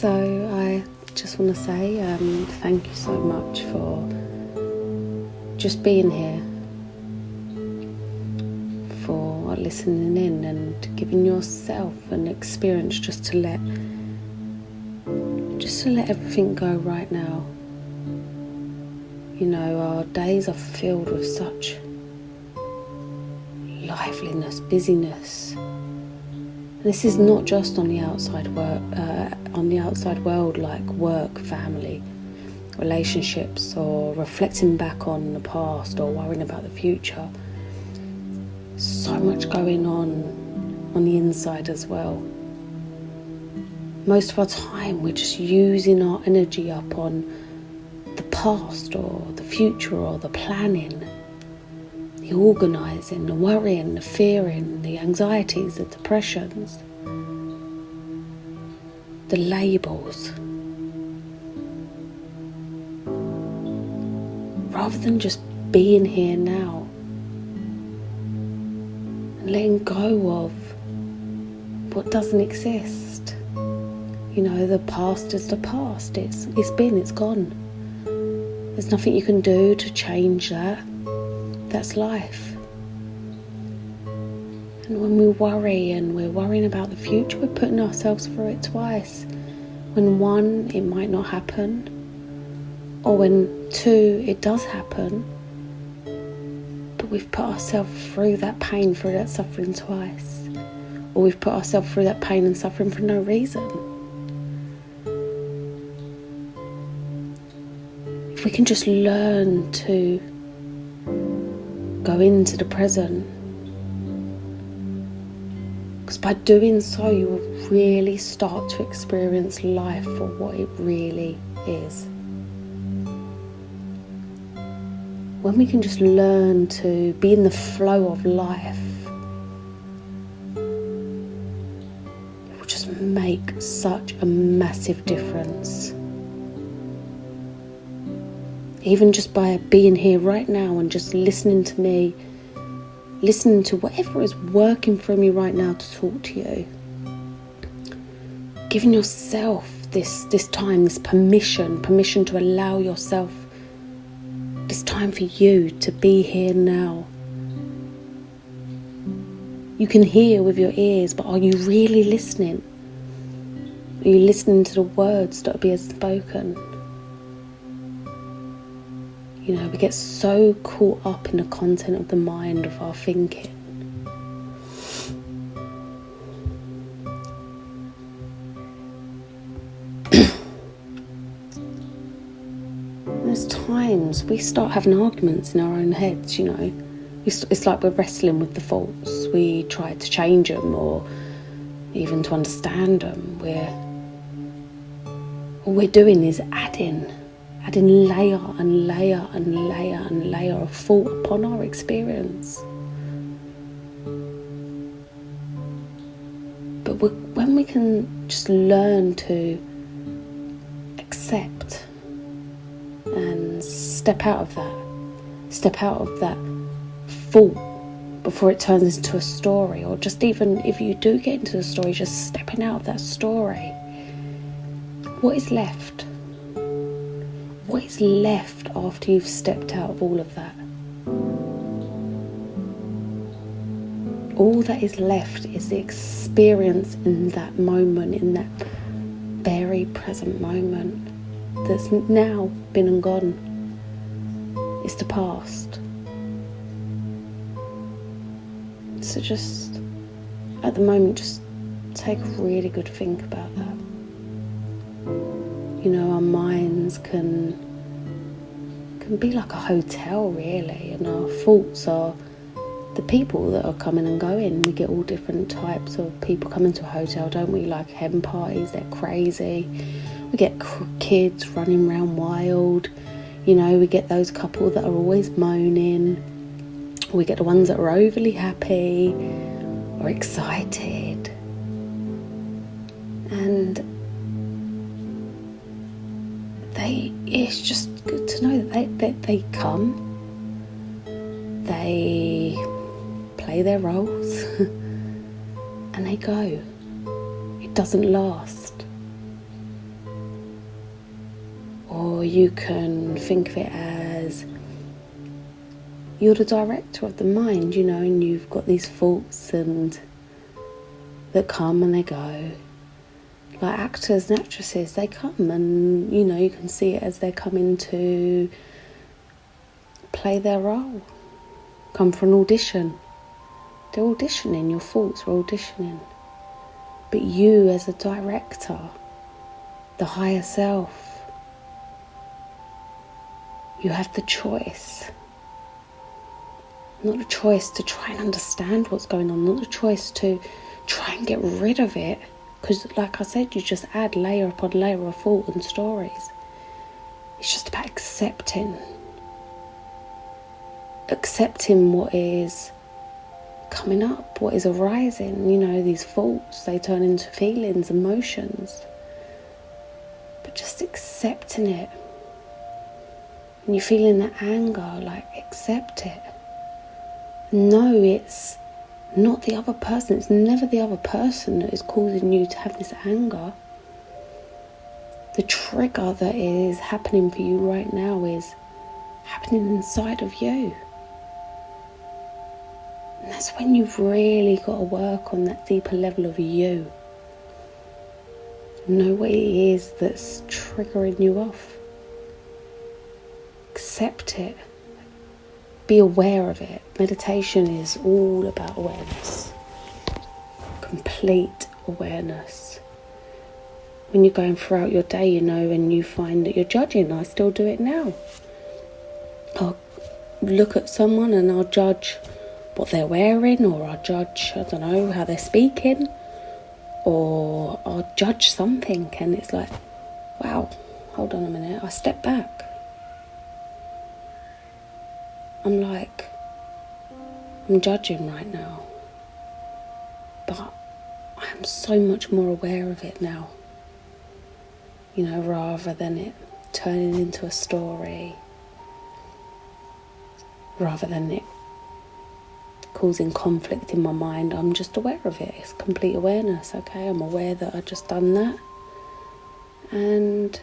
So I just want to say thank you so much for just being here, for listening in and giving yourself an experience just to let everything go right now. You know, our days are filled with such liveliness, busyness. This is not just on the outside world, like work, family, relationships, or reflecting back on the past, or worrying about the future. So much going on the inside as well. Most of our time we're just using our energy up on the past or the future or the planning, the organising, the worrying, the fearing, the anxieties, the depressions, the labels. Rather than just being here now and letting go of what doesn't exist. You know, the past is the past. It's gone. There's nothing you can do to change that. That's life. And when we worry and we're worrying about the future, we're putting ourselves through it twice. When one, it might not happen. Or when two, it does happen. But we've put ourselves through that pain, through that suffering twice. Or we've put ourselves through that pain and suffering for no reason. If we can just learn to go into the present, because by doing so you will really start to experience life for what it really is. When we can just learn to be in the flow of life, it will just make such a massive difference. Even just by being here right now and just listening to me, listening to whatever is working for me right now to talk to you. Giving yourself this time, this permission to allow yourself this time for you to be here now. You can hear with your ears, but are you really listening? Are you listening to the words that are being spoken? You know, we get so caught up in the content of the mind, of our thinking. There's times we start having arguments in our own heads, you know. It's like we're wrestling with the faults. We try to change them or even to understand them. All we're doing is adding layer and layer and layer and layer of fault upon our experience. But when we can just learn to accept and step out of that fault before it turns into a story, or just even if you do get into the story, just stepping out of that story, what is left? What is left after you've stepped out of all of that? All that is left is the experience in that moment, in that very present moment that's now been and gone. It's the past. So just, at the moment, just take a really good think about that. You know, our minds can be like a hotel, really, and our thoughts are the people that are coming and going. We get all different types of people coming to a hotel, don't we? Like hen parties, they're crazy. We get kids running around wild. You know, we get those couple that are always moaning. We get the ones that are overly happy or excited. And it's just good to know that they come, they play their roles, and they go. It doesn't last. Or you can think of it as you're the director of the mind, and you've got these thoughts and that come and they go. Like actors and actresses, they come and, you can see it as they're coming to play their role, come for an audition. They're auditioning, your thoughts are auditioning. But you as a director, the higher self, you have the choice. Not the choice to try and understand what's going on, not the choice to try and get rid of it. Because like I said, you just add layer upon layer of thought and stories. It's just about accepting what is coming up, what is arising. These thoughts, they turn into feelings, emotions. But just accepting it. And you're feeling that anger, like accept it. No, it's not the other person. It's never the other person that is causing you to have this anger. The trigger that is happening for you right now is happening inside of you. And that's when you've really got to work on that deeper level of you. Know what it is that's triggering you off. Accept it. Be aware of it. Meditation is all about awareness. Complete awareness. When you're going throughout your day, and you find that you're judging, I still do it now. I'll look at someone and I'll judge what they're wearing, or I'll judge, I don't know, how they're speaking, or I'll judge something, and it's like, wow, hold on a minute, I step back. I'm judging right now, but I'm so much more aware of it now, rather than it turning into a story, rather than it causing conflict in my mind. I'm just aware of it. It's complete awareness. Okay, I'm aware that I just done that, and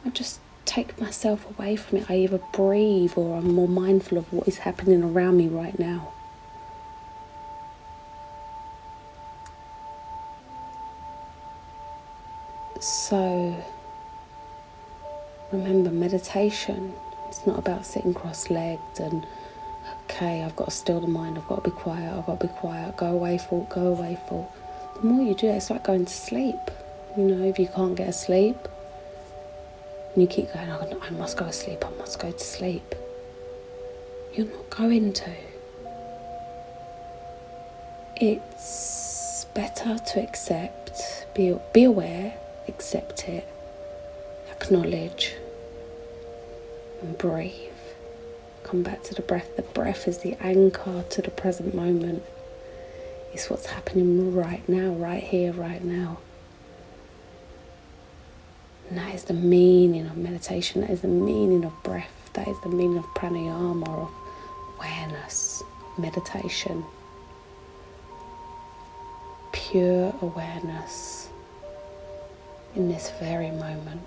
I just take myself away from it. I either breathe or I'm more mindful of what is happening around me right now. So remember, meditation, it's not about sitting cross-legged and, okay, I've got to still the mind, I've got to be quiet, go away thought. The more you do it, it's like going to sleep. If you can't get asleep, and you keep going, oh, I must go to sleep, you're not going to. It's better to accept, be aware, accept it, acknowledge, and breathe. Come back to the breath. The breath is the anchor to the present moment. It's what's happening right now, right here, right now. And that is the meaning of meditation. That is the meaning of breath. That is the meaning of pranayama, of awareness, meditation. Pure awareness in this very moment.